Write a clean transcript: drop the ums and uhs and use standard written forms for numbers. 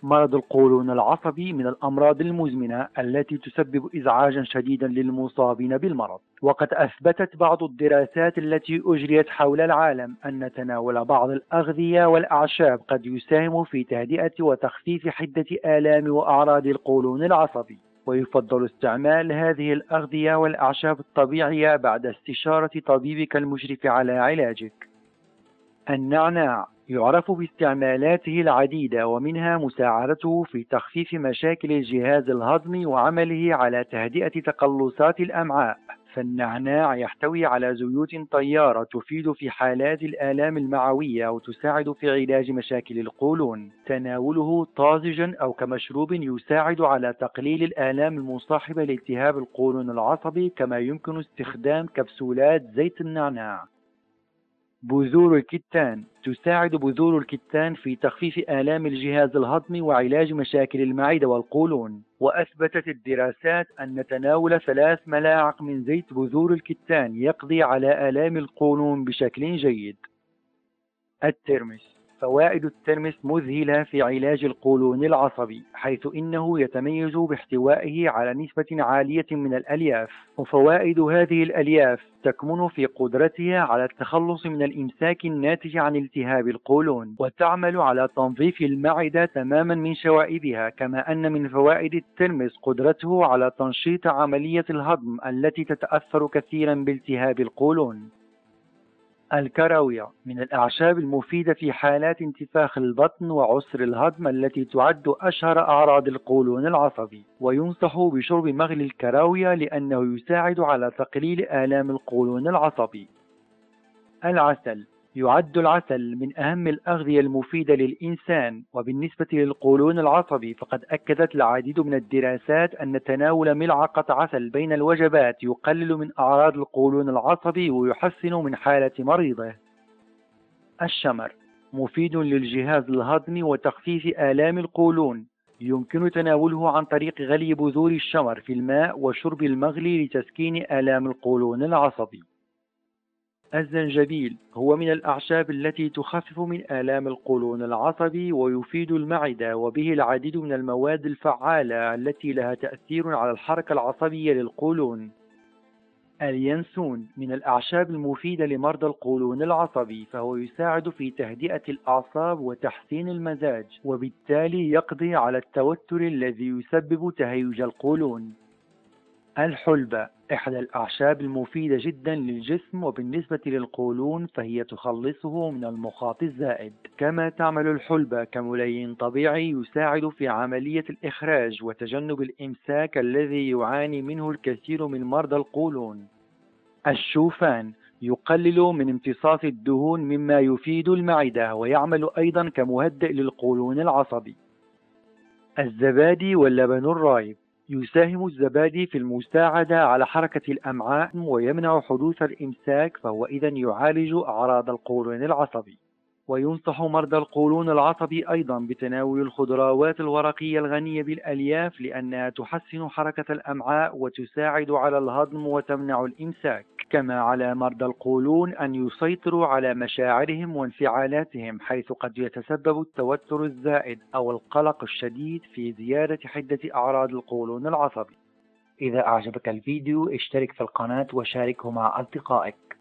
مرض القولون العصبي من الأمراض المزمنة التي تسبب إزعاجا شديدا للمصابين بالمرض، وقد أثبتت بعض الدراسات التي أجريت حول العالم أن تناول بعض الأغذية والأعشاب قد يساهم في تهدئة وتخفيف حدة آلام وأعراض القولون العصبي. ويفضل استعمال هذه الأغذية والأعشاب الطبيعية بعد استشارة طبيبك المشرف على علاجك. النعناع يعرف باستعمالاته العديدة، ومنها مساعدته في تخفيف مشاكل الجهاز الهضمي وعمله على تهدئة تقلصات الأمعاء. فالنعناع يحتوي على زيوت طيارة تفيد في حالات الآلام المعوية وتساعد في علاج مشاكل القولون. تناوله طازجا أو كمشروب يساعد على تقليل الآلام المصاحبة لالتهاب القولون العصبي، كما يمكن استخدام كبسولات زيت النعناع. بذور الكتان تساعد بذور الكتان في تخفيف آلام الجهاز الهضمي وعلاج مشاكل المعدة والقولون، وأثبتت الدراسات أن تناول 3 ملاعق من زيت بذور الكتان يقضي على آلام القولون بشكل جيد. الترمس. فوائد الترمس مذهلة في علاج القولون العصبي، حيث إنه يتميز باحتوائه على نسبة عالية من الألياف. وفوائد هذه الألياف تكمن في قدرتها على التخلص من الإمساك الناتج عن التهاب القولون، وتعمل على تنظيف المعدة تماما من شوائبها. كما أن من فوائد الترمس قدرته على تنشيط عملية الهضم التي تتأثر كثيرا بالتهاب القولون. الكراوية من الأعشاب المفيدة في حالات انتفاخ البطن وعسر الهضم التي تعد أشهر أعراض القولون العصبي، وينصح بشرب مغلي الكراوية لأنه يساعد على تقليل آلام القولون العصبي. العسل. يعد العسل من أهم الأغذية المفيدة للإنسان، وبالنسبة للقولون العصبي فقد أكدت العديد من الدراسات أن تناول ملعقة عسل بين الوجبات يقلل من أعراض القولون العصبي ويحسن من حالة مريضه. الشمر مفيد للجهاز الهضمي وتخفيف آلام القولون. يمكن تناوله عن طريق غلي بذور الشمر في الماء وشرب المغلي لتسكين آلام القولون العصبي. الزنجبيل هو من الأعشاب التي تخفف من آلام القولون العصبي ويفيد المعدة، وبه العديد من المواد الفعالة التي لها تأثير على الحركة العصبية للقولون. اليانسون من الأعشاب المفيدة لمرضى القولون العصبي، فهو يساعد في تهدئة الأعصاب وتحسين المزاج، وبالتالي يقضي على التوتر الذي يسبب تهيج القولون. الحلبة إحدى الأعشاب المفيدة جدا للجسم، وبالنسبة للقولون فهي تخلصه من المخاط الزائد. كما تعمل الحلبة كملين طبيعي يساعد في عملية الإخراج وتجنب الإمساك الذي يعاني منه الكثير من مرضى القولون. الشوفان يقلل من امتصاص الدهون مما يفيد المعدة، ويعمل أيضا كمهدئ للقولون العصبي. الزبادي واللبن الرايب. يساهم الزبادي في المساعدة على حركة الأمعاء ويمنع حدوث الإمساك، فهو إذن يعالج أعراض القولون العصبي. وينصح مرضى القولون العصبي أيضا بتناول الخضروات الورقية الغنية بالألياف، لأنها تحسن حركة الأمعاء وتساعد على الهضم وتمنع الإمساك. كما على مرضى القولون أن يسيطروا على مشاعرهم وانفعالاتهم، حيث قد يتسبب التوتر الزائد أو القلق الشديد في زيادة حدة أعراض القولون العصبي. إذا أعجبك الفيديو اشترك في القناة وشاركه مع أصدقائك.